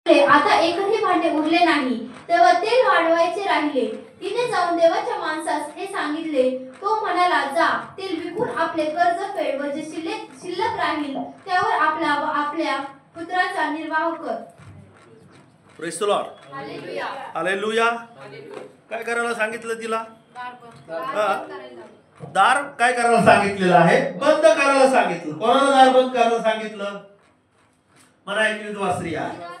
आता एकही भांडे उरले नाही. तेव्हा तेल वाढवायचे राहिले. तिने जाऊन देवाच्या माणसास हे सांगितले. तो म्हणाला, जा, तेल विकून आपले कर्ज फेड व जे शिल्लक राहील त्यावर आपला व आपल्या पुत्राचा निर्वाह कर. Praise the Lord. Hallelujah. Hallelujah. काय करायला सांगितलं तिला? दार काय करायला सांगितलेलं आहे? बंद करायला सांगितलं. कोणाला दार बंद करायला सांगितलं? म्हणा एक विधवा स्त्री आहे.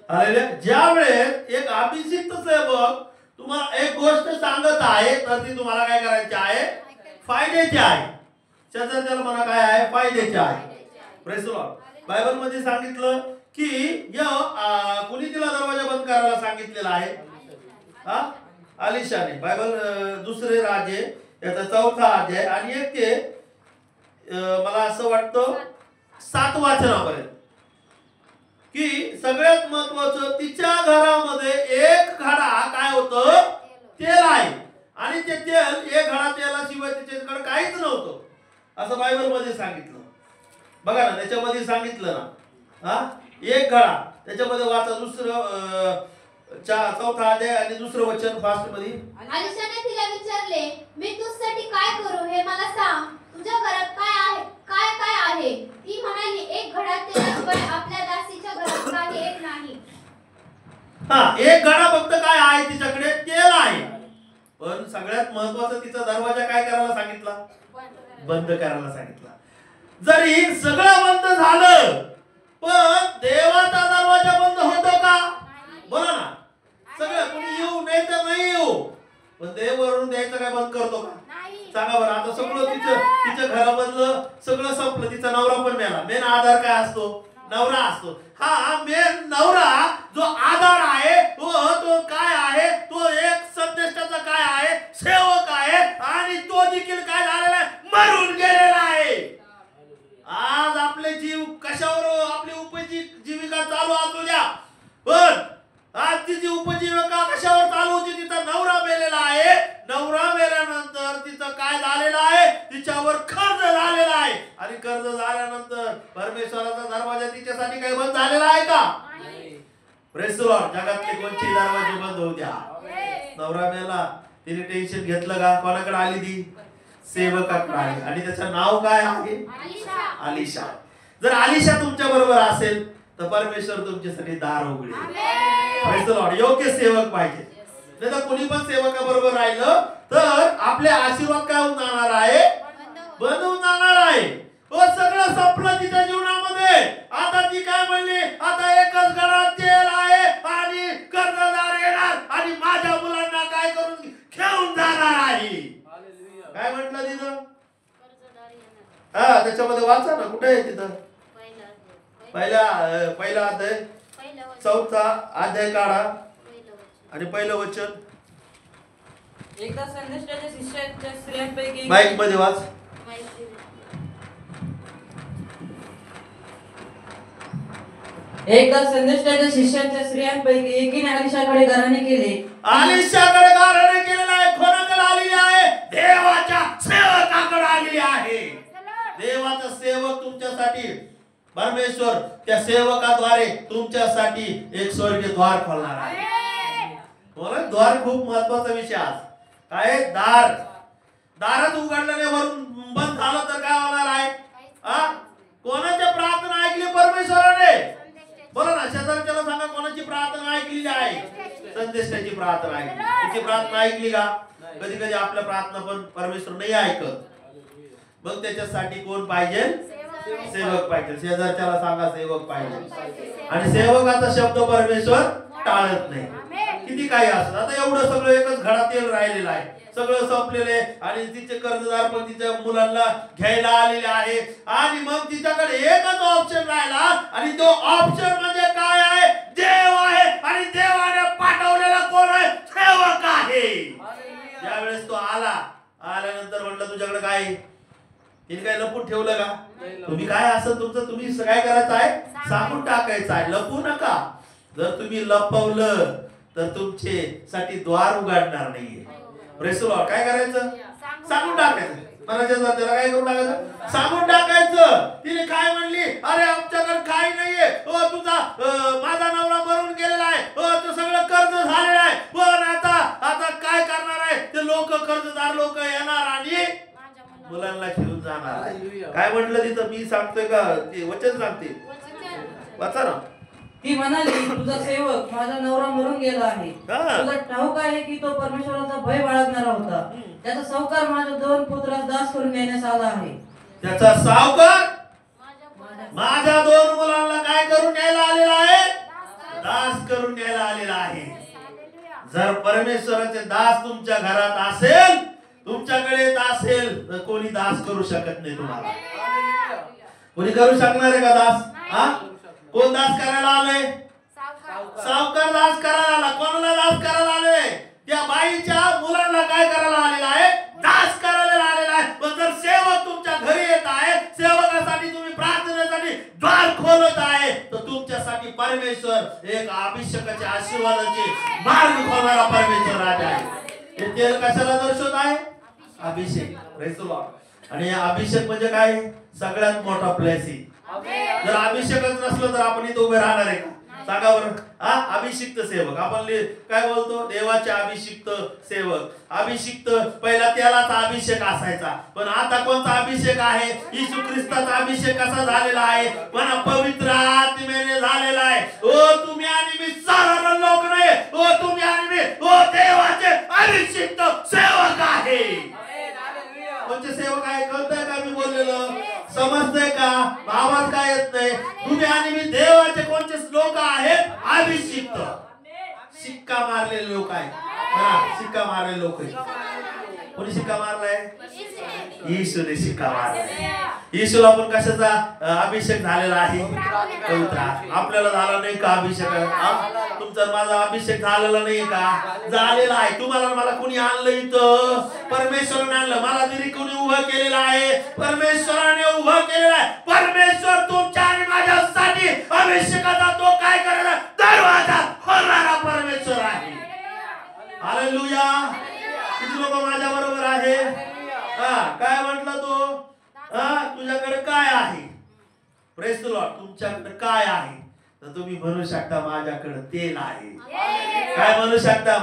हालेलुया. ज्यावेळेस एक अभिषिक्त सेवक तुम्हाला एक गोष्ट सांगत आहे तर ती तुम्हाला काय करायची आहे? फायद्याची आहे. त्याला म्हणा काय आहे? फायद्याची आहे. Praise the Lord. बायबल मध्ये सांगितलं की कुणी तिला दरवाजा बंद करायला सांगितलेला आहे? अलिशाने. बायबल दुसरे राजे याचा 4था अध्याय आणि एक ते मला असं वाटतं 7 वाचनापर्यंत की सगळ्यात महत्वाचं तिच्या घरामध्ये एक घडा काय होतं? तेल आहे. आणि ते तेल एक घडा तेलाशिवाय तिच्याकडे काहीच नव्हतं असं बायबल मध्ये सांगितलं. बघा ना त्याच्यामध्ये सांगितलं ना एक घडा. त्याच्यामध्ये वाचा दुसरं 4था अध्याय आणि दुसरं वचन फास्ट मध्ये. अलिशाने तिला विचारले, मी तुझ्यासाठी काय करू हे मला सांग. तुझ्या घरात काय आहे? काय आहे? ती म्हणाली, एक घडा तेलाशिवाय आपल्या दासीच्या घरात काही एक नाही. एक घडा फक्त काय आहे? तिच्याकडे तेल आहे. पण सगळ्यात महत्वाचं तिचा दरवाजा काय करायला सांगितला? बंद करायला सांगितला. जरी सगळं बंद झालं पण देवाचा दरवाजा बंद होतो का? बोला ना. सगळं कोणी येऊ नाही तर नाही येऊ पण देव वरून द्यायचं काय बंद करतो का? सांगा बरं. आता सगळं तिच्या घरामधलं सगळं संपलं. तिचा नवरा पण मेला. मेन आधार काय असतो? नवरा असतो. मेन नवरा जो आधार आहे तो काय आहे? तो एक संदेशाचा काय आहे? सेवक आहे. आणि तो देखील काय झालेला आहे? मरून गेलेला आहे. आज आपले जीव कशावर आपली उपजीविका चालू असू द्या पण आज तिची उपजीविका कशावर चालू होती? तिचा नवरा मेलेला आहे. नवरा मेल्यानंतर तिचं काय झालेलं आहे? तिच्यावर कर्ज झालेला आहे. आणि कर्ज झाल्यानंतर परमेश्वराचा दरवाजा तिच्यासाठी काही बंद झालेला आहे का? Praise the Lord. जगातले कोणते दरवाजे बंद होऊ द्या. नवरा मेला. तिने टेन्शन घेतलं का? कोणाकडे आली ती? सेवकाकडे आली. आणि त्याचं नाव काय आहे? अलिशा. जर अलिशा तुमच्या बरोबर असेल तर परमेश्वर तुमच्यासाठी दार उघडेल. Praise the Lord. योग्य सेवक पाहिजे. नाही तर कोणी पण सेवकाबरोबर राहिलं तर आपले आशीर्वाद काय होऊन जाणार आहे? बंद होऊन जाणार आहे. सगळं संपलं तिच्या जीवनामध्ये. आता ती काय म्हणली? आता एकच घरात तेल आहे आणि कर्जदार येणार आणि माझ्या मुलांना काय करून घेऊन जाणार आहे. काय म्हटलं तिथं? त्याच्यामध्ये वाचा ना. कुठे आहे तिथं? पहिला अध्याय 4था अध्याय काढा आणि पहिलं वचन. एकदा संदेशाच्या शिष्याच्या स्त्रियांपैकी माईक मध्ये वाच. एकदा संदेशाच्या शिष्याच्या स्त्रियांपैकी एकीने अलिशाकडे गाराणे केले. अलिशाकडे गाराणे केलेला आहे. कोणाकडे आलेली आहे? देवाच्या सेवकाकडे आलेली आहे. देवाचा सेवक तुमच्यासाठी परमेश्वर त्या सेवकाद्वारे तुमच्यासाठी एक स्वर्गीय द्वार खोलणार आहे. बोला द्वार खूप महत्वाचा विषय आज. काय? दारच उघडल्याने वरून बंद झालं तर काय होणार आहे? कोणाची प्रार्थना ऐकली परमेश्वराने? बोला ना. शेजारच्याला सांगा कोणाची प्रार्थना ऐकलेली आहे? संदेशाची प्रार्थना ऐकली. तिची प्रार्थना ऐकली का? कधी कधी आपल्या प्रार्थना पण परमेश्वर नाही ऐकत. मग त्याच्यासाठी कोण पाहिजे? सेवक पाहिजे. शेजारच्याला सांगा सेवक पाहिजे. आणि सेवकाचा शब्द परमेश्वर टाळत नाही. किती काही असत. आता एवढं सगळं एकच घडा तेल राहिलेलं आहे. सगळं संपलेले आणि तिचे कर्जदार पण तिच्या मुलांना घ्यायला आलेले आहे. आणि मग तिच्याकडे एकच ऑप्शन राहिला आणि तो ऑप्शन म्हणजे काय आहे? देव आहे. आणि देवाने पाठवलेला कोण आहे? सेवक आहे. ज्यावेळेस तो आल्यानंतर म्हटलं तुझ्याकडे काय? तिने काय लपून ठेवलं का? तुम्ही काय असं तुमचं तुम्ही काय करायचं आहे? सांगून टाकायचं आहे. लपू नका. जर तुम्ही लपवलं तर तुमचे साठी द्वार उघडणार नाहीये. Praise the Lord. काय करायचं? सांगून टाकायचं. मनाच्या त्याला काय करून टाकायचं? सांगून टाकायचं. तिने काय म्हणली? अरे आमच्याकडे काही नाहीये. तुझा माझा नवरा चार लोक येणार आणि मुलांना घेऊन जाणार. काय म्हटलं तिथं? मी सांगतोय का ते वचन सांगते? वाचा ना. ती म्हणाली, तुझा सेवक माझा नवरा मरून गेला आहे. हा. तुला ठाऊक आहे की तो परमेश्वराचा भय बाळगणारा होता. त्याचा सावकार माझ्या 2 पुत्रास दास करून नेण्यास आला आहे. त्याचा सावकार माझ्या 2 मुलांना काय करून न्यायला आलेला आहे? दास करून न्यायला आलेला आहे. जर परमेश्वराचे दास तुमच्या घरात असेल, तुमच्याकडे येत असेल, तर कोणी दास करू शकत नाही तुम्हाला. कोणी करू शकणार आहे का दास? हा? कोण दास करायला आले? सावकार दास करायला आला. कोणाला दास करायला आले? त्या बाईच्या मुलांना काय करायला आलेला आहे? दास करायला आलेला आहे. पण जर सेवक तुमच्या घरी येत आहे, सेवकासाठी तुम्ही प्रार्थनेसाठी द्वार खोलत आहे, तर तुमच्यासाठी परमेश्वर एक अभिषेकाचे आशीर्वादाचे मार्ग खोलणारा परमेश्वर राजा आहे. हे तेल कशाला दर्शवत आहे? अभिषेक. Praise the lord. आणि अभिषेक म्हणजे काय? सगळ्यात मोठा ब्लेसिंग. जर अभिषेकच नसलं तर आपण इथे उभे राहणार आहे का? सांगा बरं. हा, अभिषिक्त सेवक. आपण काय बोलतो? देवाचे अभिषिक्त सेवक. अभिषिक्त पहिला तेलाचा अभिषेक असायचा, पण आता कोणता अभिषेक आहे? येशू ख्रिस्ताचा अभिषेक कसा झालेला आहे? पण पवित्र आत्म्याने झालेला आहे. ओ तुम्ही आणि मी साधारण लोक नाही. ओ तुम्ही आणि मी देवाचे अभिषिक्त सेवक आहे. कोणते सेवक आहे? कळतंय का मी बोललेलं? समजतंय का? आवाज काय येत नाही? तुम्ही आणि मी देवाचे कोणते लोक आहेत? अभिषिक्त. शिक्का मारलेले लोक आहेत. शिक्का मारलेले लोक आहेत. कोणी शिक्का मारलाय? येशूने शिक्का मारलाय. येशूला पण कशाचा अभिषेक झालेला आहे? पवित्र. आपल्याला झाला नाही का अभिषेक? तुमचा माझा अभिषेक झालेला नाही का? झालेला आहे. तुम्हाला मला कोणी आणलं इथं? परमेश्वराने आणलं. मला तरी कोणी उभं केलेलं आहे? परमेश्वराने उभं केलेलं आहे. परमेश्वर तुमच्या आणि माझ्यासाठी अभिषेकाचा तो काय करायला दरवाजा खोलणारा परमेश्वर आहे. हालेलुया. किती लोक माझ्या बरोबर आहे? काय म्हटलं तो? तुझ्याकडे काय आहे? Praise the Lord. तुमच्याकडे काय आहे? तर तुम्ही म्हणू शकता माझ्याकडे तेल आहे. काय म्हणू शकता?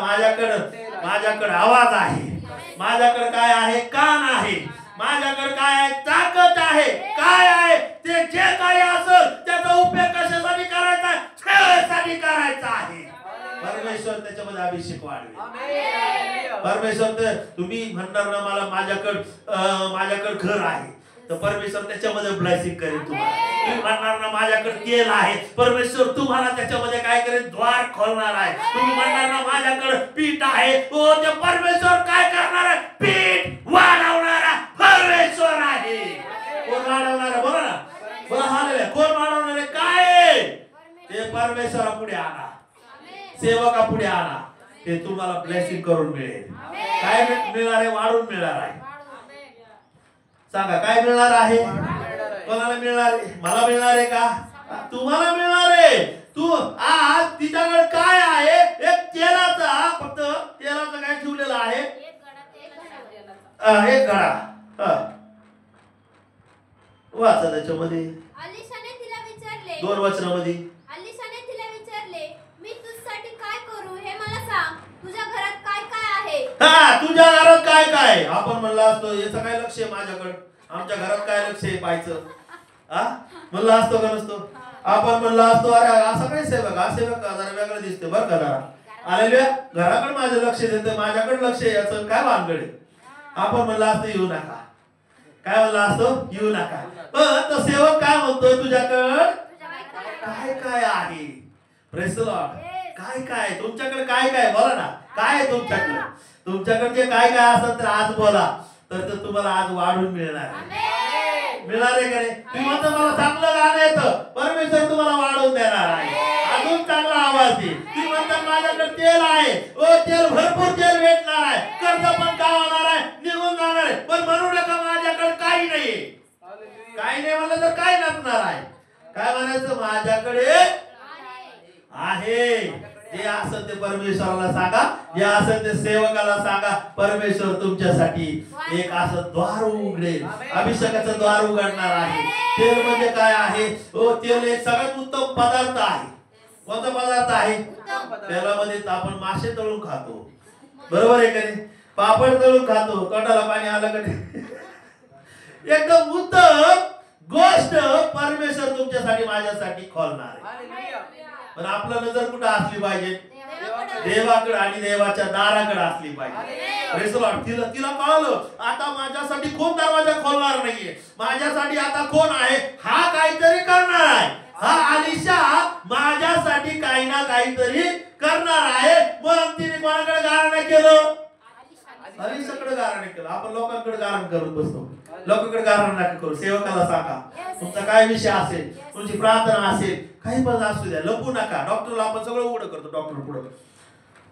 माझ्याकडे आवाज आहे. माझ्याकडे काय आहे? कान आहे. माझ्याकडे काय आहे? ताकद आहे. काय आहे? ते जे काही असेल त्याचा उपयोग कशासाठी करायचा? सेवेसाठी करायचा आहे. परमेश्वर त्याच्यामध्ये अभिषेक वाढवेल. परमेश्वर तुम्ही म्हणणार ना मला माझ्याकडे घर आहे, तर परमेश्वर त्याच्यामध्ये ब्लेसिंग करेल तुम्हाला. तुम्ही म्हणणार ना माझ्याकडे तेल आहे, परमेश्वर तुम्हाला त्याच्यामध्ये काय करेल? द्वार खोलणार आहे. तुम्ही म्हणणार ना माझ्याकडे पीठ आहे, ओ ते परमेश्वर काय करणार आहे? पीठ वाढवणारा परमेश्वर आहे. कोण वाढवणार? बोला ना. बोला हालेलुया. कोण वाढवणार आहे? काय? ते परमेश्वरा पुढे आणा, सेवका पुढे आणा. ते तुम्हाला ब्लेसिंग करून मिळेल. काय मिळणार आहे? वाढून मिळणार आहे. सांगा काय मिळणार आहे? कोणाला मिळणार आहे? मला मिळणार आहे का? तुम्हाला मिळणार आहे. तू आज तिच्याकडे काय आहे? एक तेलाचा, फक्त तेलाचं काय ठेवलेलं आहे? एक घडा. वाचा त्याच्यामध्ये. अलिशाने तिला विचारले. 2 वचनामध्ये. अलिशाने तिला विचारले, मी तुझ्यासाठी काय करू हे मला सांग. तुझ्या घरात काय काय आहे? तुझ्या घरात काय काय? आपण म्हणला असतो याचं काय लक्ष आहे माझ्याकडे? आमच्या घरात काय लक्ष आहे पाहायचं? म्हणला असतो का नसतो? आपण म्हणला असतो अरे असं काय सेवक, हा सेवक जरा वेगळं दिसते बरं का जरा. आलेल्या घराकडे माझं लक्ष देते, माझ्याकडे लक्ष आहे, याचं काय भानगड? आपण म्हणला असतो येऊ नका. काय म्हणला असतो? येऊ नका. पण तो सेवक काय म्हणतो? तुझ्याकडे काय काय आहे? Praise the Lord. काय काय? तुमच्याकडे काय काय? बोला ना. काय आहे तुमच्याकडे? तुमच्याकडे जे काय काय असेल तर आज बोला, तर तुम्हाला आज वाढून मिळणार. मिळणार आहे का नाही? तुम्ही म्हणता मला चांगलं गाणं येतं, परमेश्वर तुम्हाला वाढवून देणार आहे. अजून चांगला आवाज येईल. तुम्ही म्हणता माझ्याकडे तेल आहे, ओ तेल भरपूर तेल भेटणार आहे, कर्ज पण काय होणार आहे? निघून जाणार आहे. पण म्हणू नका माझ्याकडे काही नाही. काही नाही म्हणलं तर काय नसणार आहे? काय म्हणायचं? माझ्याकडे आहे. जे असं ते परमेश्वराला सांगा, जे असं ते सेवकाला सांगा. परमेश्वर तुमच्यासाठी एक असं द्वार उघडेल, अभिषेकाचं द्वार उघडणार आहे. तेल म्हणजे काय आहे? ओ तेल एक सगळ्यात उत्तम पदार्थ आहे. कोणता पदार्थ आहे? तेलामध्ये आपण मासे तळून खातो, बरोबर आहे का नाही? पापड तळून खातो, तोंडाला पाणी आलं का नाही? एकदम उत्तम गोष्ट परमेश्वर तुमच्यासाठी माझ्यासाठी खोलणार आहे. पण आपलं नजर कुठं असली पाहिजे? देवाकडे आणि देवाच्या दाराकडे असली पाहिजे. Praise the Lord. तिला कळलं आता माझ्यासाठी कोण दरवाजा खोलणार नाहीये, माझ्यासाठी आता कोण आहे? हा काहीतरी करणार आहे. हा अलिशा माझ्यासाठी काही ना काहीतरी करणार आहे. मग तिने कोणाकडे गारण केलं? अलिशाकडे गारण केलं. आपण लोकांकडे गारण करत बसतो. लोकांकडे गारण नका करू. सेवकाला सांगा तुमचा काय विषय असेल, तुमची प्रार्थना असेल, काही पण असू द्या, लपू नका. डॉक्टरला आपण सगळं उघड करतो.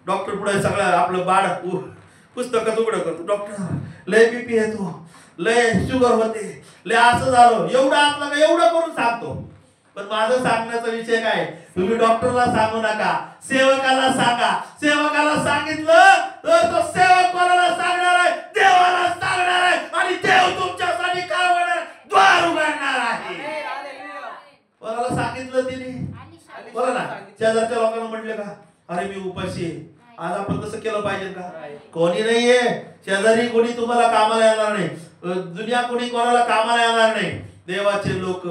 डॉक्टर पुढे सगळं आपलं बाळ पुस्तकात उघड करतो. डॉक्टर लय बीपी येतो, लय शुगर होते, लय असं झालं, एवढं आपलं का एवढं करून सांगतो. पण माझं सांगण्याचा विषय काय? तुम्ही डॉक्टरला सांगू नका, सेवकाला सांगा. सेवकाला सांगितलं तर तो सेवक कोणाला सांगणार आहे? देवाला सांगणार आहे. आणि देव तुमच्यासाठी काय होणार? द्वार उघडणार आहे. कोणाला सांगितलं तिने? बोला ना. शेजारच्या लोकांना म्हटले का अरे मी उपाशी आहे, आज आपण तसं केलं पाहिजे का? कोणी नाहीये शेजारी, कोणी तुम्हाला कामाला येणार नाही. दुनिया कोणी कोणाला कामाला येणार नाही. देवाचे लोक,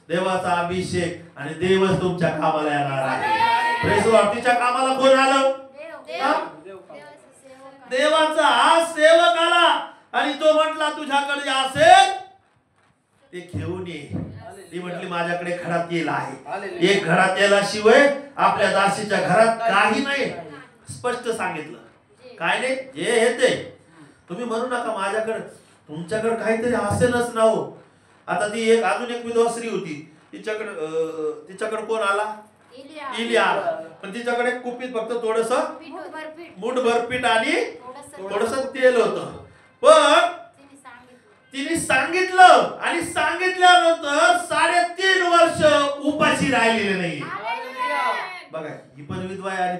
देवाचा अभिषेक आणि देवच तुमच्या कामाला येणार आहे. Press Lord. तिच्या कामाला कोण आलं? देवाचा सेवक आला आणि तो म्हटला तुझ्याकडे जे असेल ते घेऊन ये. ती म्हटली माझ्याकडे खडा तेल आहे. एक खडा तेलाशिवाय आपल्या दासीच्या घरात काही नाही. स्पष्ट सांगितलं. काय नाही, जे येते तुम्ही म्हणू नका माझ्याकडे, तुमच्याकडे काहीतरी असेलच ना हो. आता ती एक अजून एक विधवा स्त्री होती. तिच्याकडे कोण आला? इलिया. पण तिच्याकडे कुपीत फक्त थोडस मुठभर पीठ आणि थोडस तेल होतं. पण तिने सांगितलं आणि सांगितल्यानंतर 3.5 वर्ष उपाशी राहिलेले नाही. बघा, ही पण विधवा आहे आणि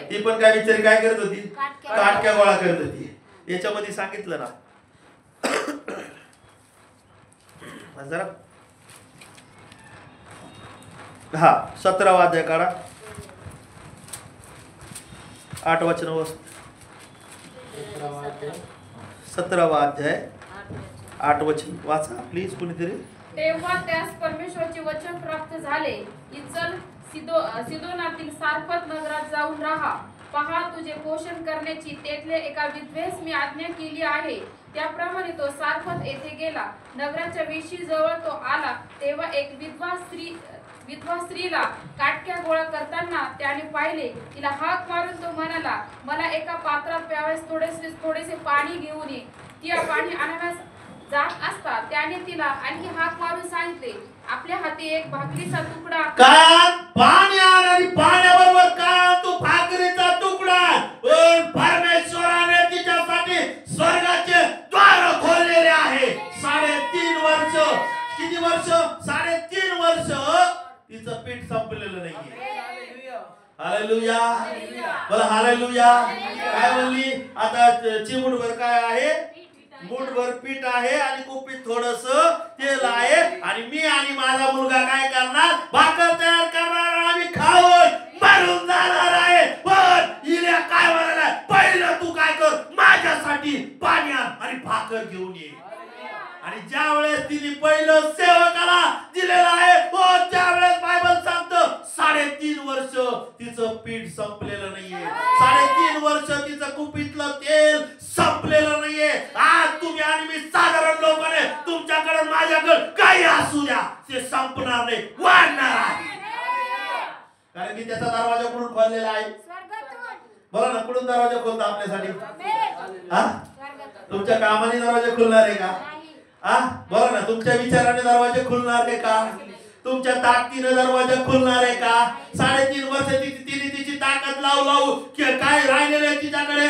ती पण काय बिचारी काय करत होती? काटक्या गोळा करत होती. याच्यामध्ये सांगितलं ना जरा, हा 17वा अध्याय काढा, 8 वचन 17वा अध्याय 8 वचन वाचा प्लीज कुणीतरी. तेव्हा त्यास परमेश्वराचे वचन प्राप्त झाले की चल सिदोनातील सारफत नगरात जाऊन राहा. पहा, तुझे पोषण करण्याची तेथल्या एका विधवेस मी आज्ञा केली आहे. त्याप्रमाणे तो सारफत येथे गेला. नगराच्या वेशीजवळ तो आला तेव्हा एक विधवा स्त्रीला काटक्या गोळा करताना त्याने पाहिले. तिला हाक मारून तो म्हणाला, मला एका पात्रात प्यावयास थोडेसे पाणी घेऊन ये. ती पाणी आणायला जात असता त्याने तिला आणखी हाक मारून सांगितले, आपल्या हाती एक भाकरीचा तुकडा. काय पाणी आण आणि पाण्याबरोबर काय तू भाकरीचा तुकडा. पण परमेश्वराने तिच्यासाठी स्वर्गाचे द्वार खोललेले आहे. 3.5 वर्ष. किती वर्ष? 3.5 वर्ष तिचं पीठ संपलेलं नाहीये. हालेलुया. बोला हालेलुया. काय म्हणली? आता चिमूटभर काय आहे? मुठभर पीठ आहे आणि कुपीत थोडस तेल आहे. आणि मी आणि माझा मुलगा काय करणार? भाकर तयार करणार आणि आम्ही खाऊन मरून जाणार आहे. पण इल्या काय म्हणाला? पहिलं तू काय कर, माझ्यासाठी पाणी आण आणि भाकर घेऊन ये. आणि ज्या वेळेस तिने पहिलं सेवकाला दिलेलं आहे, त्यावेळेस बायबल सांगतं 3.5 वर्ष तिचं पीठ संपलेलं नाहीये. 3.5 वर्ष तिचं कुपीतलं तेल संपलेलं नाहीये. आज तुम्ही आणि मी साधारण लोकांनी तुमच्याकडे माझ्याकडे काही असू द्या, ते संपणार नाही, वाढणार आहे. कारण की त्याचा दरवाजा कुठून खोललेला आहे? बोला ना, कुठून दरवाजा खोलता आपल्यासाठी? तुमच्या कामाने दरवाजा खुलणार आहे का? बोला ना, तुमच्या विचाराने दरवाजे खुलणार आहे का? तुमच्या ताकदीने दरवाजा खुलणार आहे का? 3.5 वर्ष तिने तिची ताकद लावू काय राहिलेलं आहे तिच्याकडे?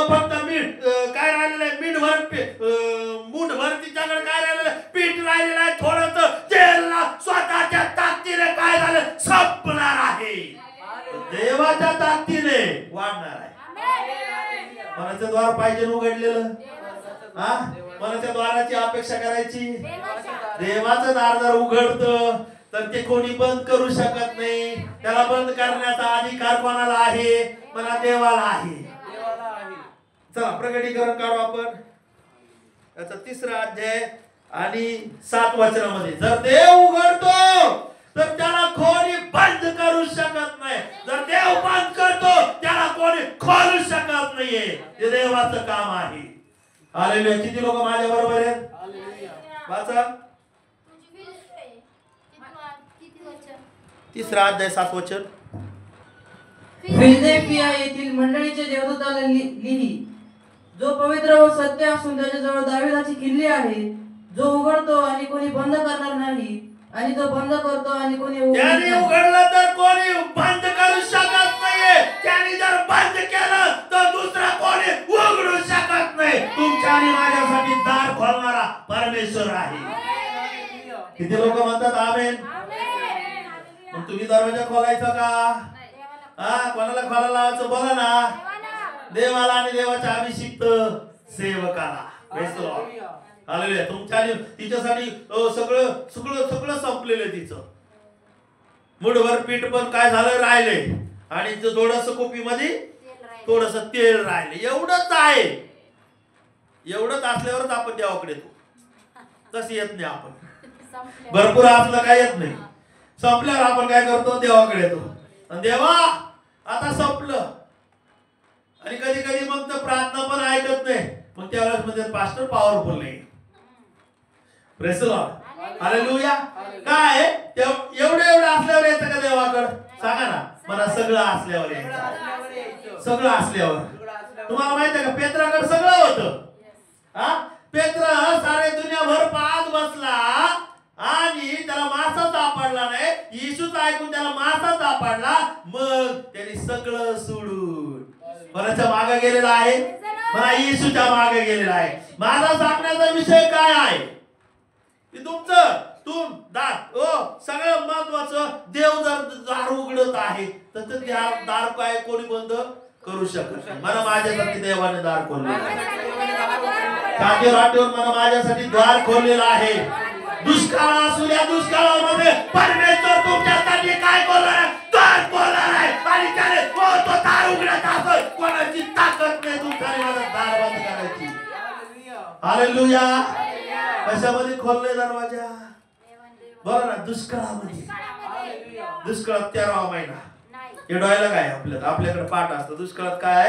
फक्त मीठ काय राहिलेलं आहे? मुठभर तिच्याकडे काय राहिलेलं? पीठ राहिलेलं आहे. थोडंसं तेल स्वतःच्या ताकदीने काय झालं? संपणार आहे. देवाच्या ताकदीने वाढणार आहे. मनाचं द्वार पाहिजे उघडलेलं. मनाच्या द्वाराची अपेक्षा करायची. देवाचं दार जर उघडतं तर ते कोणी बंद करू शकत नाही. त्याला बंद करण्याचा अधिकार कोणाला आहे? मला देवाला आहे. चला प्रकटीकरण काढू आपण याचा 3रा अध्याय आणि 7 वचनामध्ये. जर देव उघडतो तर त्याला कोणी बंद करू शकत नाही. जर देव बंद करतो त्याला कोणी खोलू शकत नाहीये. हे देवाचं काम आहे. हालेलुया. किती लोक माझ्या बरोबर आहेत? वाचा 3रा अध्याय 7 वचन. फिलदेल्फिया येथील मंडळीच्या देवदूताला लिही, जो पवित्र व सत्य असून त्याच्याजवळ दाविदाची किल्ली आहे, जो उघडतो आणि कोणी बंद करणार नाही, आणि जो बंद करतो आणि कोणी त्याने उघडलं तर कोणी बंद करू शकत नाहीये. त्याने जर बंद केलं तर दुसरा कोणी उघडू शकत नाही. तुमच्या आणि माझ्यासाठी दार खोलणारा परमेश्वर आहे. किती लोक म्हणतात आमेन? मग तुम्ही दरवाजा खोलायचा का? कोणाला खोलायला लावायचं बोला ना. देवाला आणि देवाच्या अभिषिक्त सेवकाला. हालेलुया. तुमच्या आणि तिच्यासाठी सगळं सगळं सगळं संपलेलं तिचं. मुठभर पीठ पण काय झालं राहिले आणि थोडस कोपीमध्ये थोडस तेल राहिले. एवढंच आहे. एवढंच असल्यावरच आपण देवाकडे येतो. तसं येत नाही आपण. भरपूर असलं काय येत नाही. संपल्यावर आपण काय करतो? देवाकडे येतो. आणि देवा आता संपलं. आणि कधी कधी मग तर प्रार्थना पण ऐकत नाही. मग त्यावेळेस म्हणजे पास्टर पॉवरफुल नाही. Praise the Lord. हालेलुया. काय एवढं असल्यावर यायचं का देवाकडे? सांगा ना. मला सगळं असल्यावर यायचं. सगळं असल्यावर. तुम्हाला माहिती आहे का पेत्राकडे सगळं होतं. पेत्र सारे दुनियाभर पाहत बसला आणि त्याला मासा सापडला नाही. येशूच ऐकून त्याला मासा सापडला. मग त्याने सगळं सोडून कोणाच्या मागे गेलेला आहे? मला येशूच्या मागे गेलेला आहे. माझा सांगण्याचा विषय काय आहे? की तुमचं सगळं महत्वाचं. देव जर दार उघडत आहे तर ते दार काय कोणी बंद करू शकत नाही. मला माझ्यासाठी देवाने दार खोलले. मला माझ्यासाठी द्वार खोललेला आहे. दुष्काळ असू द्या, दुष्काळामध्ये परमेश्वर तुमच्यासाठी काय बोलणार? दार बोलणार आहे. आणि त्याने तो दार उघडत असतो. कोणाची ताकद नाही तुमच्या माझा दार बंद करायची. हालेलुया. कशामध्ये खोलले दरवाजा? बरं ना. दुष्काळामध्ये. दुष्काळात 13वा महिना. हे डोळ्याला काय आपल्याकडे पाठ असतं. दुष्काळात काय?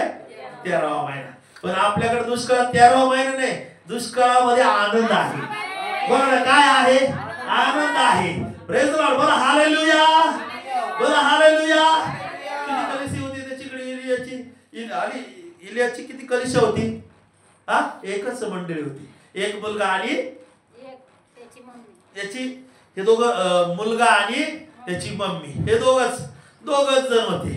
13वा महिना. पण आपल्याकडे दुष्काळात 13वा महिना नाही. दुष्काळामध्ये आनंद आहे. बरं काय आहे? आनंद आहे. Praise the Lord. बोला हालेलुया. बोला हालेलुया. किती कलिशा होती त्याच्याकडे? इलियाची किती कलिशा होती? एकच मंडळी होती. एक मुलगा आणि याची हे दोघं, मुलगा आणि त्याची मम्मी, हे दोघच जण होते.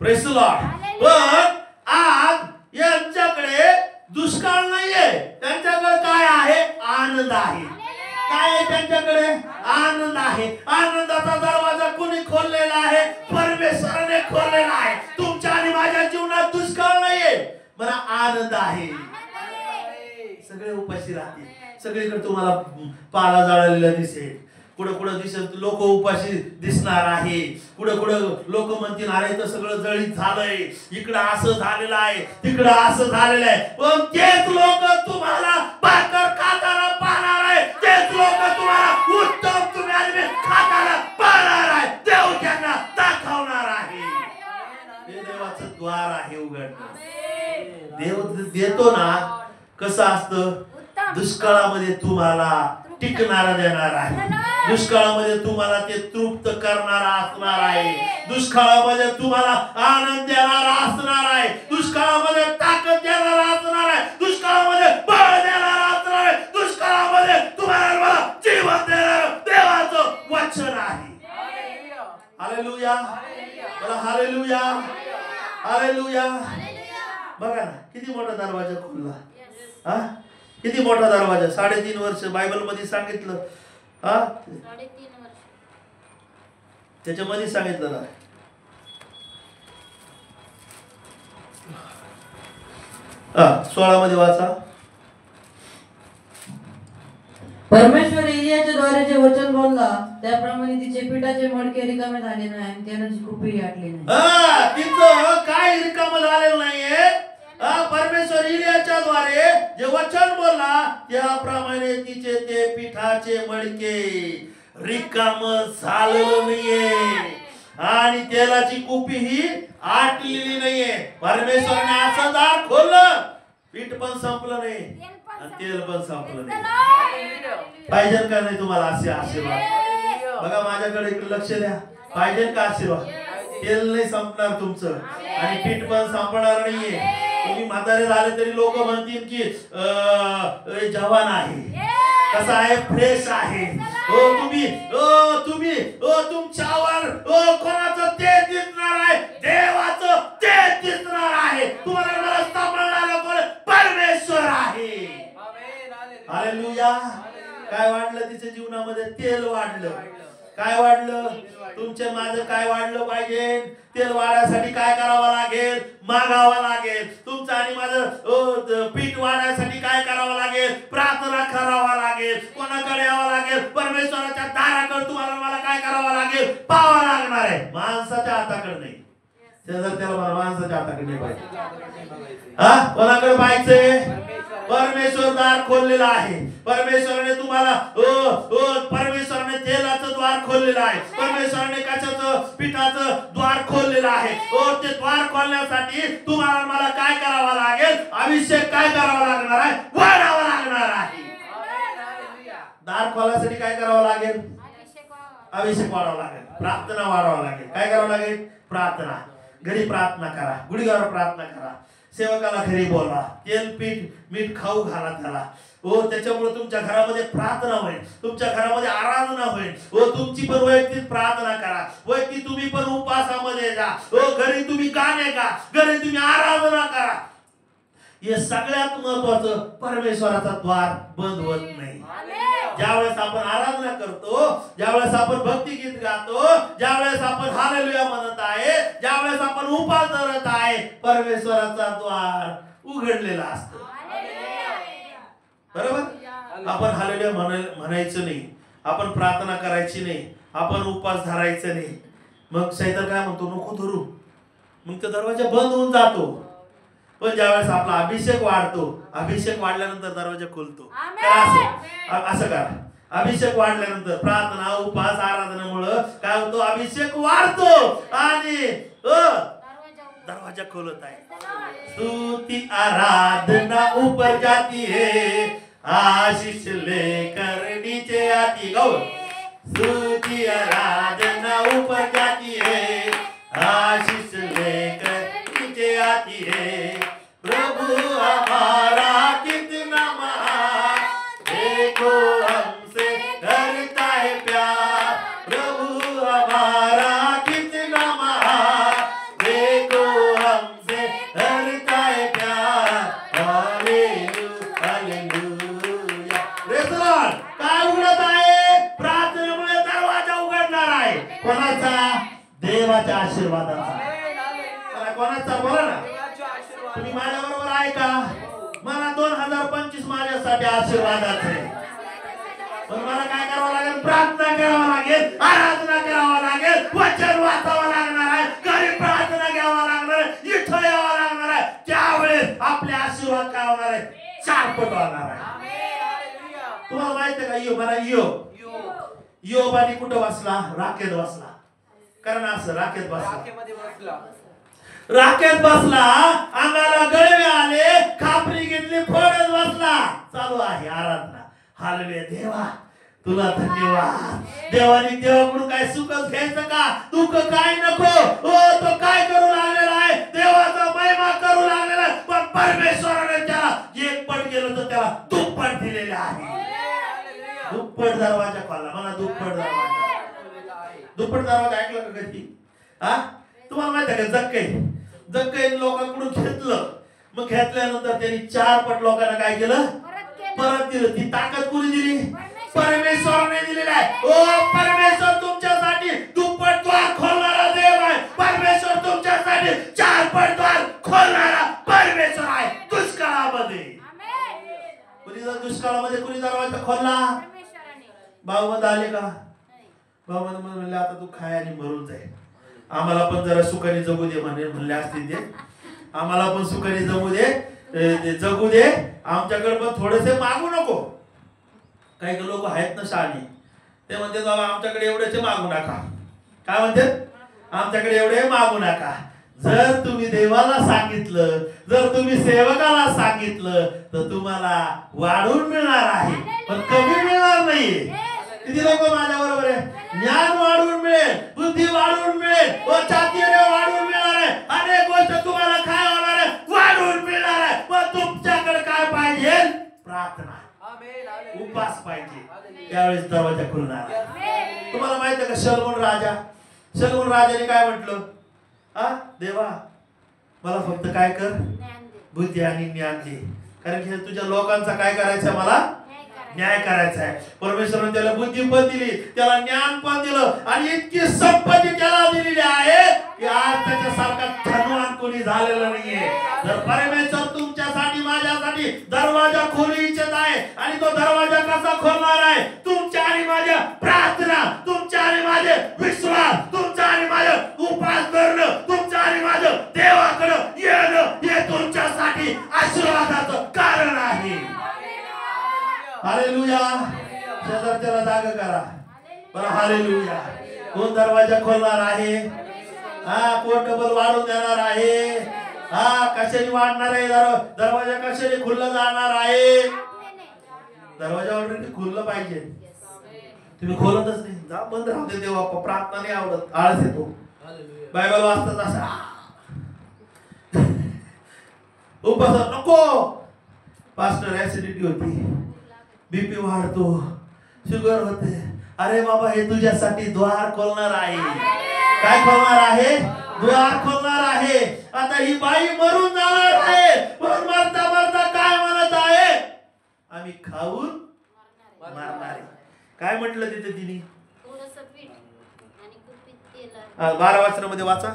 Praise the Lord. पण आज यांच्याकडे दुष्काळ नाहीये. त्यांच्याकडे काय आहे? आनंद आहे. काय आहे त्यांच्याकडे? आनंद आहे. आनंदाचा दरवाजा कोणी खोललेला आहे? परमेश्वराने खोललेला आहे. तुमच्या आणि माझ्या जीवनात दुष्काळ नाहीये. मला आनंद आहे. सगळे उपाशी राहतील. सगळीकडे तुम्हाला पाला जळालेला दिसेल. कुठं दिसत लोक उपाशी दिसणार आहे. कुठं लोक म्हणतील अरे तर सगळं जळीत झालंय, इकडं असं झालेलं आहे, तिकडं असं झालेलं आहे. पण तेच लोक तुम्हाला भाकर खाताना पाहणार आहे. तेच लोक तुम्हाला उत्तम तुम्ही खाताना पाहणार आहे. देव त्यांना दाखवणार आहे. हे देवाचं द्वार आहे उघडणं. देव देतो ना. कसं असतं? दुष्काळामध्ये तुम्हाला टिकणारा देणार आहे. दुष्काळामध्ये तुम्हाला ते तृप्त करणारा असणार आहे. दुष्काळामध्ये तुम्हाला आनंद देणारा असणार आहे. दुष्काळामध्ये ताकद देणारा असणार आहे. दुष्काळामध्ये बळ देणारा असणार आहे. दुष्काळामध्ये तुम्हाला जीवन देणारं देवाचं वचन आहे. हालेलुया. बोला हालेलुया. हालेलुया. बघा ना किती मोठा दरवाजा खोलला. किती मोठा दरवाजा. 3.5 वर्ष बायबल मध्ये सांगितलं. 3.5 वर्ष त्याच्यामध्ये सांगितलं ना. हा 16 मध्ये वाचा. परमेश्वर एलियाच्या द्वारे जे वचन बोलला त्याप्रमाणे तिचे पिठाचे मडके रिकामे झाले नाही आणि त्यानं कुपी आटली नाही. तिचं काय रिकामं झालेलं नाहीये. परमेश्वर परमेश्वर इलियाच्या द्वारे जे वचन बोलला त्याप्रमाणे तिचे ते पिठाचे मडके रिकाम झालेलं नाहीये आणि तेलाची कुपी ही आटलेली नाहीये. परमेश्वराने असं दार खोललं, पीठ पण संपलं नाही आणि तेल पण संपलं नाही. पाहिजे का नाही तुम्हाला असे आशीर्वाद? बघा माझ्याकडे इकडे लक्ष द्या. पाहिजे का आशीर्वाद? तेल नाही संपणार तुमचं आणि पीठ पण संपणार नाहीये. तुम्ही म्हातारे झाले तरी लोक म्हणतील की जवान आहे, कसा आहे, फ्रेश आहे. तुम्ही तुमच्यावर कोणाचं तेज दिसणार आहे? देवाचं तेज दिसणार आहे. तुम्हाला रस्ता मिळणारा कोण? परमेश्वर आहे. हालेलुया. काय वाढलं तिच्या जीवनामध्ये? तेल वाढलं. काय वाढलं? तुमच्या माझं काय वाढलं पाहिजे? तेल वाढायसाठी काय करावं लागेल? मागावं लागेल. तुमचं आणि माझं पीठ वाढायसाठी काय करावं लागेल? प्रार्थना करावा लागेल. कोणाकडे यावं लागेल? परमेश्वराच्या दाराकडे तुम्हाला मला काय करावं लागेल? पाहावं लागणार आहे. माणसाच्या हाताकडे नाही. त्याला मला माणसाच्या हाताकडे नाही पाहिजे. हा, कोणाकडे पाहिजे? परमेश्वर दार खोललेला आहे. परमेश्वराने तुम्हाला परमेश्वराने तेलाचं द्वार खोललेलं आहे. परमेश्वराने कशाचं? पिठाचं द्वार खोललेलं आहे. ते द्वार खोलण्यासाठी तुम्हाला मला काय करावं लागेल? अभिषेक काय करावा लागणार आहे? वाढावा लागणार आहे. दार खोलासाठी काय करावं लागेल? अभिषेक वाढावा लागेल. प्रार्थना वाढावा लागेल. काय करावं लागेल? प्रार्थना. घरी प्रार्थना करा, गुढीगावर प्रार्थना करा, सेवकाला घरी बोलवा, तेल पीठ मीठ खाऊ घाला त्याला. त्याच्यामुळे तुमच्या घरामध्ये प्रार्थना होईल, तुमच्या घरामध्ये आराधना होईल. तुमची पण वैयक्तिक प्रार्थना करा. वैयक्तिक तुम्ही पण उपासामध्ये जा. घरी तुम्ही गाणे गा, घरी तुम्ही आराधना करा. हे सगळ्यात महत्वाचं. परमेश्वराचा द्वार बंद होत नाही. ज्यावेळेस आपण आराधना करतो, ज्यावेळेस आपण भक्तिगीत गातो, ज्यावेळेस आपण हालेलुया म्हणत आहे, ज्यावेळेस आपण उपास धरत आहे, परमेश्वराचा द्वार उघडलेला असतो. बरोबर? आपण हालेलुया म्हणायचं नाही, आपण प्रार्थना करायची नाही, आपण उपास धरायचं नाही. मग शैतान काय म्हणतो? नको धरू. मग तो दरवाजा बंद होऊन जातो. पण ज्यावेळेस आपला अभिषेक वाढतो, अभिषेक वाढल्यानंतर दरवाजा खुलतो. असं करा. अभिषेक वाढल्यानंतर प्रार्थना उपास आराधनेमुळे काय होतो? अभिषेक वाढतो आणि दरवाजा खोलत आहे. स्तुति आराधना ऊपर जाती है, आशीष लेकर नीचे आती. गौ स्तुति आराधना ऊपर जाती है, आशीष लेकर नीचे आती है. प्रभु हमारा कितना महान, देखो हमसे करता है प्यार. प्रभु हमारा कितना महान, देखो हमसे करता है प्यार. Hallelujah, hallelujah. Praise the Lord. काय उघडत आहे? प्रार्थनेमुळे दरवाजा उघडणार आहे. कोणाचा? देवाच्या आशीर्वादाचा. कोणाचा? बोला ना. तुम्ही माझ्या बरोबर आहे का? मला 2025 माझ्यासाठी आशीर्वादाचे आहे. पण मला काय करावं लागेल? प्रार्थना करावं लागेल, आराधना करावं लागेल, वचन वाचावं लागणार आहे, घरी प्रार्थना घ्यावं लागणार आहे, इथं यावं लागणार आहे. त्यावेळेस आपले आशीर्वाद काय होणार आहे? 4 पट होणार आहे. तुम्हाला माहिती आहे का? योबाने कुठं बसला? राखेत बसला. कारण असं राखेत बसला. राखेत बसला, अंगाला गळवे आले, खापरी घेतली, फोडत बसला. चालू आहे आराधना. हालेलुया. देवा तुला धन्यवाद. देवाने देवाकडून काय सुखच घ्यायचं का? दुःख काय नको. तो काय करू लागलेला आहे? देवाचा महिमा करू लागलेला आहे. पण परमेश्वराने त्याला 1 पट गेलं तर त्याला दुप्पट दिलेले आहे. दुप्पट दरवाजा खोलला. मला दुप्पट दरवाजा. दुप्पट दरवाजा ऐकला का कधी? हा, तुम्हाला माहिती आहे का? जक्कई लोकांकडून घेतलं. मग घेतल्यानंतर त्यांनी 4 पट लोकांना काय केलं? परत दिलं. ती ताकद कोणी दिली? परमेश्वराने दिलेली आहे. परमेश्वर तुमच्यासाठी दुप्पट द्वार खोलणारा देव आहे. परमेश्वर तुमच्यासाठी 4 पट द्वार खोलणारा परमेश्वर आहे. दुष्काळामध्ये कुणी दुष्काळामध्ये कुणी दरवाजा खोलला? भाऊबंद आले का? भाऊबंद म्हणले आता तू खाय आणि मरून जाईल. आम्हाला पण जरा सुखाने जगू दे म्हणले असते ते. आम्हाला पण सुखाने जगू दे. ते जगू दे, आमच्याकडे पण थोडेसे मागू नको. काही लोक आहेत ना शहाणे, ते म्हणते बाबा आमच्याकडे एवढेच मागू नका. काय म्हणते? आमच्याकडे एवढे मागू नका. जर तुम्ही देवाला सांगितलं, जर तुम्ही सेवकाला सांगितलं, तर तुम्हाला वाढून मिळणार आहे, पण कमी मिळणार नाहीये. किती लोक माझ्या बरोबर आहे? ज्ञान वाढून मिळेल, बुद्धी वाढून मिळेल, व चातुर्य वाढून मिळणार आहे. अनेक गोष्ट तुम्हाला काय होणार आहे? वाढून मिळणार आहे. पण तुमच्याकडे काय पाहिजे? प्रार्थना, उपास पाहिजे. त्यावेळेस दरवाजा खुलणार. तुम्हाला माहित आहे का शलोमोन राजाने काय म्हटलं? देवा मला फक्त काय कर? बुद्धी आणि ज्ञान दे, कारण की तुझ्या लोकांचा काय करायचं? मला न्याय करायचा आहे. परमेश्वराने त्याला बुद्धी पण दिली, त्याला ज्ञान पण दिलं, आणि इतकी संपत्ती त्याला दिलेली आहे की आज त्याच्यासारखा धनवान कोणी झालेला नाहीये. जर परमेश्वर तुमच्यासाठी, माझ्यासाठी दरवाजा खोलू इच्छित आहे, आणि तो दरवाजा कसा खोलणार आहे? तुमच्या आणि माझ्या प्रार्थना, तुमच्या आणि माझे विश्वास, तुमच्या आणि माझं उपास करणं, तुमच्या आणि माझं देवाकडं येणं, हे तुमच्यासाठी आशीर्वादाचं कारण आहे. हालेलुया. शेजारच्याला जागा करा बरं. हालेलुया. कोण दरवाजा खोलणार आहे? कोण डबल वाढून देणार आहे? कशाने वाढणार आहे? दरवाजा कशाने खुलला जाणार आहे? दरवाजा ऑलरेडी खुललं पाहिजे, तुम्ही खोलतच नाही. जा बंद राहू दे. देवा प्रार्थना नाही आवडत, आळस येतो. बायबल वाचतात असा उपास नको. पास्टर ऍसिडिटी होती, बीपी वाढतो, शुगर होते. अरे बाबा, हे तुझ्यासाठी द्वार खोलणार आहे. काय खोलणार आहे? द्वार खोलणार आहे. आता ही बाई मरून जाणार आहे, पण मरता मरता काय म्हणत आहे? आम्ही खाऊन मरणार आहे. काय म्हटलं तिथे तिने? 12 वचनामध्ये वाचा.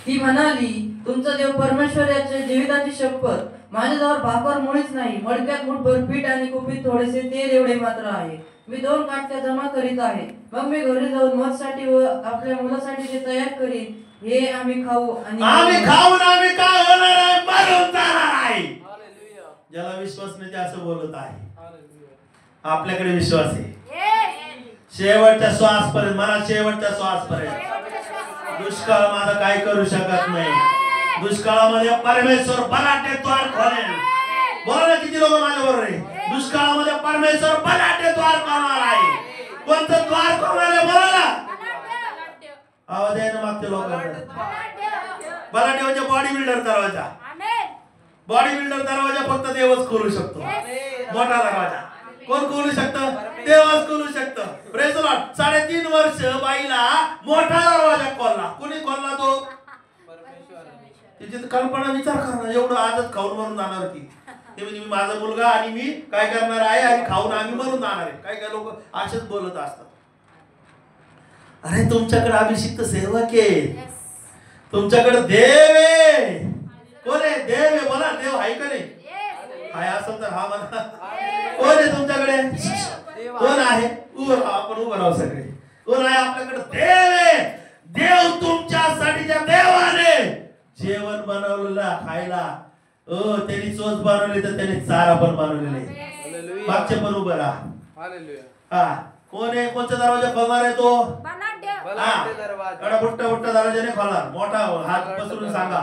ती म्हणाली, तुमचा देव परमेश्वर याच्या जीविताची शपथ, माझ्याजवळ भाकर मुळीच नाही, मडक्यात मुठभर पीठ आणि कुपीत थोडेसे तेल एवढे मात्र आहे. मी 2 काटक्या जमा करीत आहे. मग मी घरी जाऊन मधसाठी व आपल्या मुलासाठी ते तयार करीन. हे आम्ही खाऊ आणि आम्ही खाऊन आम्ही काय होणार आहे? मरून जाणार आहे. ज्याला विश्वास नाही ते असं बोलत आहे. आपल्याकडे विश्वास आहे. शेवटच्या श्वास पर्यंत, मनात शेवटच्या श्वास पर्यंत. दुष्काळ माझा काय करू शकत नाही. दुष्काळामध्ये परमेश्वर बलाढ्य द्वार खोलेल. बोला ना, किती लोक माझ्या बरोबर आहे? दुष्काळामध्ये परमेश्वर बलाढ्य द्वार खोलणार आहे. कोणतं द्वार खोलणार आहे? बोला ना. आवाज आहे ना मागच्या लोकांना. बलाढ्य म्हणजे बॉडी बिल्डर दरवाजा. बॉडी बिल्डर दरवाजा फक्त देवच खोलू शकतो. मोठा दरवाजा कोण खोलू शकतं? देवच खोलू शकतं. Praise the Lord. 3.5 वर्ष बाईला मोठा दरवाजा खोलला. कोणी खोलला? तो तिची कल्पना विचार करा. एवढं आजच खाऊन मरून जाणार ती. ते म्हणजे माझा मुलगा आणि मी काय करणार आहे, आणि खाऊन आम्ही मरून जाणार आहे. काय काय लोक असेच बोलत असतात. अरे तुमच्याकडे अभिषिक्त सेवक आहे, तुमच्याकडे देव आहे. कोण आहे? देव आहे. बोला, देव आहे का नाही? आहे असं तर हा म्हणा. कोण आहे तुमच्याकडे? कोण आहे? उभं राहा. आपण उभं राहू सगळे. कोण आहे आपल्याकडे? देव आहे. देव तुमच्यासाठीच्या देवाने जेवण बनवलेलं खायला. त्यांनी चोच बनवली तर त्यांनी चारा पण बनवलेले. मागचे पण उभं राहा. कोण आहे? कोणचा दरवाजा खोलणार आहे? तो एवढा मोठा दरवाजा नाही खोलणार. मोठा हात पसरून सांगा.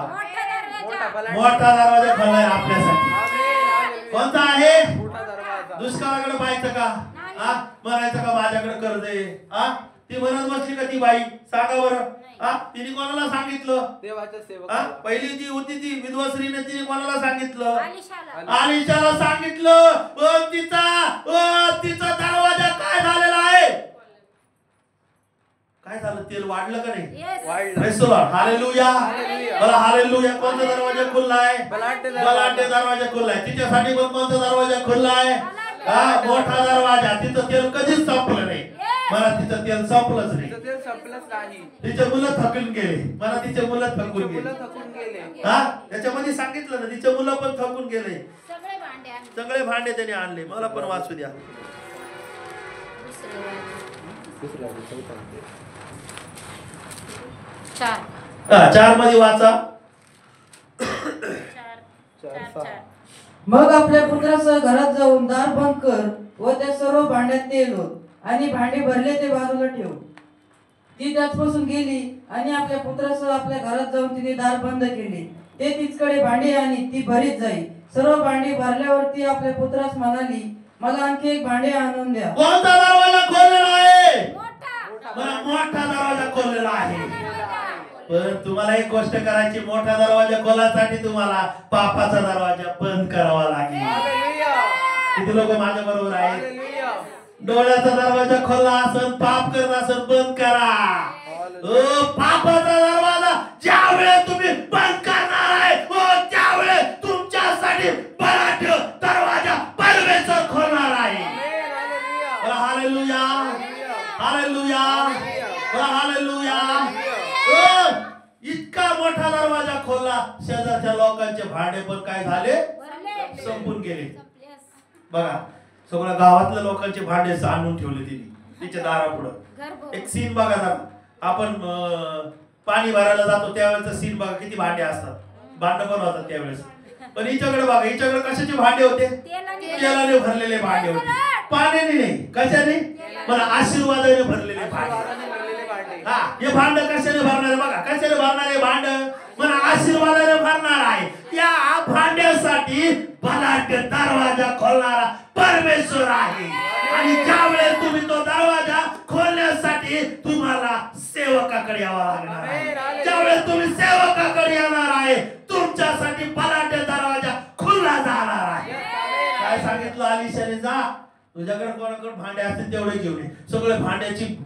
मोठा दरवाजा खोलणार आपल्यासाठी. कोणता आहे? दुष्काळाकडे पाहायचं का? म्हणायचं का माझ्याकडे कर्ज आहे? ती म्हणत बसली का ती बाई? सांगा बरं. तिने कोणाला सांगितलं? देवाच्या सेवक. पहिली जी होती ती विधवा स्त्रीने तिने कोणाला सांगितलं? आलिशाला सांगितलं. तिचा दरवाजा काय झालेला आहे? काय झालं? तेल वाढलं का नाही? हालेलुया. मला हालेलुया. कोणता दरवाजा खुललाय? बलाढ्य दरवाजा खुललाय. तिच्यासाठी पण कोणता दरवाजा खुललाय? मोठा दरवाजा. तिचं तेल कधीच संपलं नाही. मला तिचं तेल संपलंच नाही. तिचे मुलं थकून गेले. मला तिचे मुलं थकून गेले. त्याच्यामध्ये सांगितलं ना, तिचे मुलं पण थकून गेले. सगळे भांडे त्याने आणले. मला पण वाचू द्या. 4 मध्ये वाचा. मग आपल्या पुत्रासह घरात जाऊन दार बंद कर व त्या सर्व भांड्यात तेल ओत आणि भांडे भरले ते बाजूला ठेव. ती त्याचपासून गेली आणि आपल्या पुत्रासह आपल्या घरात जाऊन तिने दार बंद केले. ते तिचकडे भांडी आणि ती भरीत जाई. सर्व भांडी भरल्यावर ती आपल्या पुत्रास म्हणाली, मला आणखी एक भांडे आणून द्या. कोणता दरवाजा खोललेला आहे? मला मोठा दरवाजा खोललेला आहे. पण तुम्हाला एक गोष्ट करायची, मोठा दरवाजा खोलासाठी तुम्हाला पापाचा दरवाजा बंद करावा लागेल. किती लोक माझ्या बरोबर आहेत? डोळ्याचा दरवाजा खोलला असेल, पाप करत असेल, बंद करा. पापाचा दरवाजा ज्या वेळेस तुम्ही बंद करणार आहे त्यावेळेस तुमच्यासाठी बराठी दरवाजा परमेश्वर खोलणार आहे. Hallelujah, hallelujah, hallelujah. इतका मोठा दरवाजा खोलला, शेजारच्या लोकांचे भांडे पण काय झाले? संपून गेले. बघा, सगळ्या गावातल्या लोकांचे भांडे आणून ठेवले तिने तिच्या दारापुढं. एक सीन बघा ना, आपण पाणी भरायला जातो त्यावेळेस सीन बघा, किती भांडे असतात, भांड पण होतात त्यावेळेस. पण हिच्याकडे बघा, हिच्याकडे कशाचे भांडे होते? तेलाने भरलेले भांडे होते. पाण्याने नाही, कशाने? मला आशीर्वादाने भरलेले भांडे. हा, हे भांड कशाने भरणार? बघा, कशाने भरणार आहे भांड? मला आशीर्वादाने भरणार आहे. या भांड्यासाठी बलाढ्य दरवाजा खोलणारा परमेश्वर आहे. आणि ज्यावेळेस तुम्ही तो दरवाजा खोलण्यासाठी तुम्हाला सेवकाकडे यावं लागणार आहे. ज्यावेळेस तुम्ही सेवकाकडे येणार आहे, तुमच्यासाठी बलाढ्य दरवाजा खुला जाणार आहे. काय सांगितलं अलिशाने? जा, तुझ्याकडे कोणाकडे भांडे असतील तेवढे घेऊन ये. सगळे भांड्याची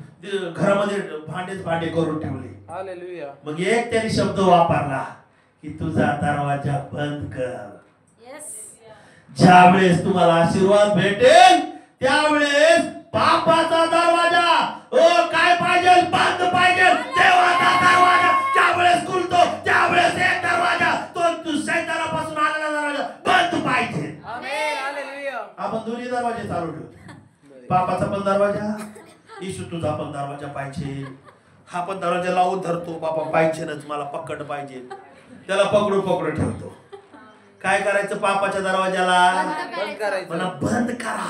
घरामध्ये भांडे करून ठेवले. हालेलुया. मग एक त्यांनी शब्द वापरला की तुझा दरवाजा बंद कर. ज्यावेळेस तुम्हाला आशीर्वाद भेटेल त्यावेळेस पापाचा दरवाजा काय पाहिजे? बंद पाहिजे. देवाचा दरवाजा ज्यावेळेस खुलतो त्यावेळेस एक दरवाजा तो शैतानापासून आलेला दरवाजा बंद पाहिजे. आपण दोन्ही दरवाजे चालू ठेवतो. पापाचा पण दरवाजा, येशू तुझा पण दरवाजा पाहिजे. हा पण दरवाजा लावून धरतो, बाबा पाहिजेच, मला पकड पाहिजे, त्याला पकडून ठेवतो. काय करायचं? पापाच्या दरवाजाला म्हणा बंद करा.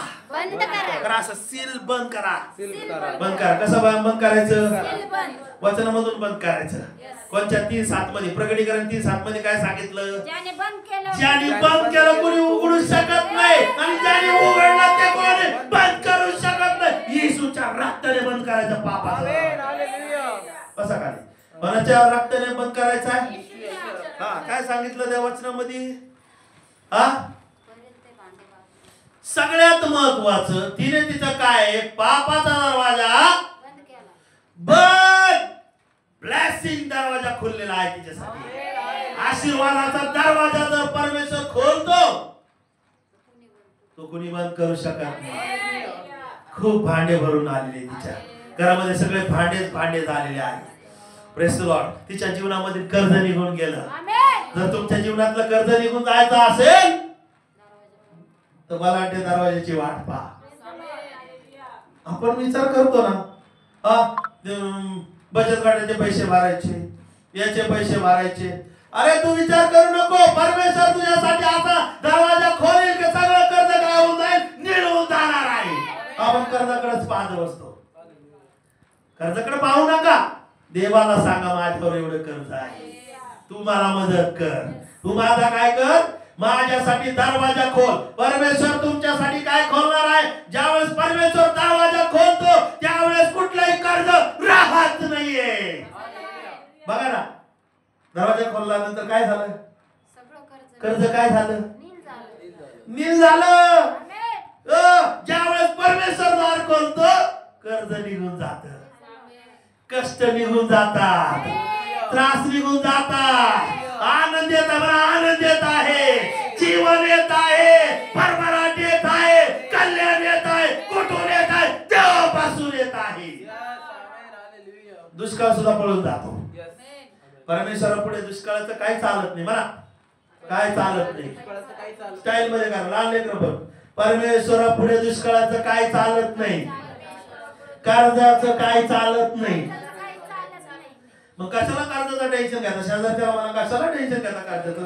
करा, असं सील बंद करा. बंद करा. कसं बंद करायचं? वचनामधून बंद करायचं. कोणत्या 3:7 मध्ये, प्रकटीकरण 3:7 मध्ये काय सांगितलं? ज्याने बंद केलं कोणी उघडू शकत नाही, आणि ज्याने उघडलं ते कोणी बंद करू शकत नाही. येशूच्या रक्ताने बंद करायचं पापाचं. कसं काय? कोणाच्या रक्ताने बंद करायचं आहे? हा, काय सांगितलं त्या वचनामध्ये? हा, सगळ्यात महत्वाचं तिने तिचं काय? पापाचा दरवाजा बंद, ब्लेसिंग दरवाजा खुललेला आहे तिच्यासाठी. आशीर्वादाचा दरवाजा जर परमेश्वर खोलतो तो कोणी बंद करू शकत नाही. खूप भांडे भरून आलेले तिच्या घरामध्ये, सगळे भांडे झालेले आहेत. Praise the Lord. तिच्या जीवनामध्ये कर्ज निघून गेलं. जर तुमच्या जीवनातलं कर्ज निघून जायचं असेल तर बलाढ्य दरवाजाची वाट पहा. आपण विचार करतो ना, बचत गटाचे पैसे भरायचे, याचे पैसे भरायचे. अरे तू विचार करू नको, परमेश्वर तुझ्यासाठी असा दरवाजा खोलेल की सगळं कर्ज काय होऊन जाईल, निघून जाणार आहे. आपण कर्जाकडेच पाहत बसतो. कर्जाकडे पाहू नका. देवाला सांगा माझ्यावर एवढं कर्ज आहे, तू मला मदत कर. तू माझा काय कर? माझ्यासाठी दरवाजा खोल. परमेश्वर तुमच्यासाठी काय खोलणार आहे? ज्यावेळेस परमेश्वर दरवाजा खोलतो त्यावेळेस कुठलंही कर्ज राहत नाहीये. बघा ना, दरवाजा खोलल्यानंतर काय झालं? कर्ज काय झालं? नील झालं. ज्यावेळेस परमेश्वर दार खोलतो कर्ज निघून जात, कष्ट निघून जातात, त्रास निघून जातात, आनंद येत आहे, आनंद येत आहे, जीवन येत आहे, भरभराट येत आहे, कल्याण येत आहे, कुठून येत आहे? देवापासून येत आहे. दुष्काळ सुद्धा पळून जातो. परमेश्वरापुढे दुष्काळाचं काही चालत नाही. मला काय चालत नाही. स्टाईल मध्ये करा, लहान लेकर बघ. परमेश्वरापुढे दुष्काळाचं काय चालत नाही, कर्जाचं काय चालत नाही. मग कशाला कर्जाचं टेन्शन घ्या? शेजारच्या मला कशाला टेन्शन घेता कर्जाचं?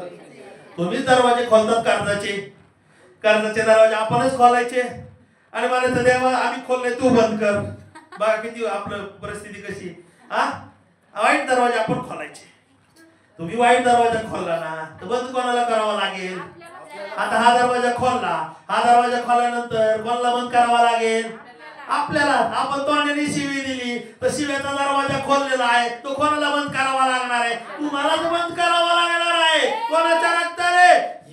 तुम्हीच दरवाजे खोलतात कर्जाचे. कर्जाचे दरवाजे आपणच खोलायचे आणि म्हणायचं देवा आम्ही खोलले तू बंद कर. बघा किती आपलं परिस्थिती कशी. हा वाईट दरवाजे आपण खोलायचे. तुम्ही वाईट दरवाजा खोलला ना तर बंद कोणाला करावा लागेल. आता हा दरवाजा खोलला, हा दरवाजा खोलल्यानंतर कोणाला बंद करावा लागेल. आपल्याला. आपण तोंडाने शिवी दिली तर शिव्याचा दरवाजा खोललेला आहे तो कोणाला बंद करावा लागणार आहे. तुम्हालाच बंद करावा लागणार आहे. कोणाच्या रक्ताने.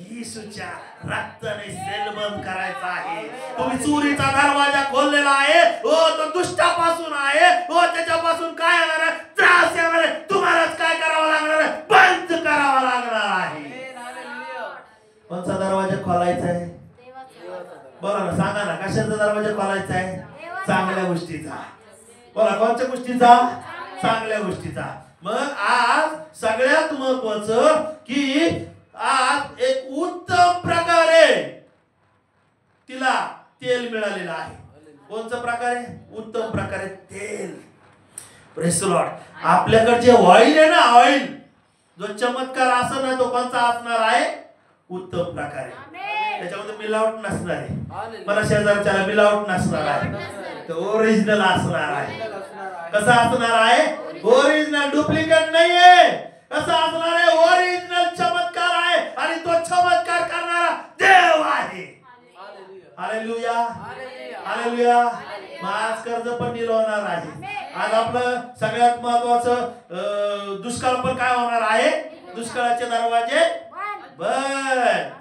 येशूच्या रक्ताने सेल बंद करायचा आहे. तुम्ही चोरीचा दरवाजा खोललेला आहे. हो तो दुष्टापासून आहे. हो त्याच्यापासून काय येणार आहे. त्रास येणार आहे. तुम्हालाच काय करावं लागणार आहे. बंद करावा लागणार आहे. कोणता दरवाजा खोलायचा आहे. बोला ना सांगा ना कशाचा दरवाजा खोलायचा आहे. चांगल्या गोष्टीचा. बोला कोणत्या गोष्टीचा. चांगल्या गोष्टीचा. मग आज सगळ्यात महत्वाचं की आज एक उत्तम प्रकारे तिला तेल मिळालेलं आहे. कोणत्या प्रकारे. उत्तम प्रकारे तेल. Praise the Lord. आपल्याकडे जे ऑइल आहे ना ऑइल जो चमत्कार असं ना तो कोणता असणार आहे. उत्तम प्रकारे. त्याच्यामध्ये मिलावट नसणार आहे. मला शेजारच्याला मिलावट नसणार आहे. तो ओरिजिनल असणार आहे. कसा असणार आहे. ओरिजिनल. डुप्लिकेट नाहीये. कसा असणार आहे. ओरिजिनल चमत्कार आहे आणि तो चमत्कार करणारा देव आहे. हालेलुया. हालेलुया. आज कर्ज पण नील होणार आहे. आज आपलं सगळ्यात महत्वाचं दुष्काळ पण काय होणार आहे. दुष्काळाचे दरवाजे बंद.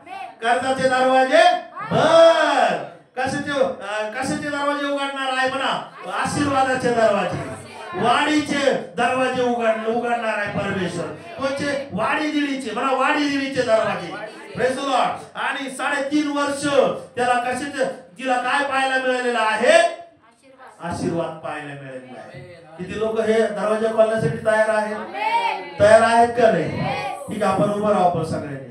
कर्जाचे दरवाजे बंद. कशाचे दरवाजे उघडणार आहे म्हणा. आशीर्वादाचे दरवाजे. वाढीचे दरवाजे उघडणार आहे परमेश्वर. कोणचे. वाढी दिडीचे म्हणा. वाढी दिडीचे दरवाजे. Praise the lord. आणि 3.5 वर्ष त्याला कशाचे तिला काय पाहायला मिळालेलं आहे. आशीर्वाद पाहायला मिळालेला आहे. किती लोक हे दरवाजा खोलण्यासाठी तयार आहेत. तयार आहेत का नाही. ठीक आहे आपण उभं राहू आपण सगळ्यांनी.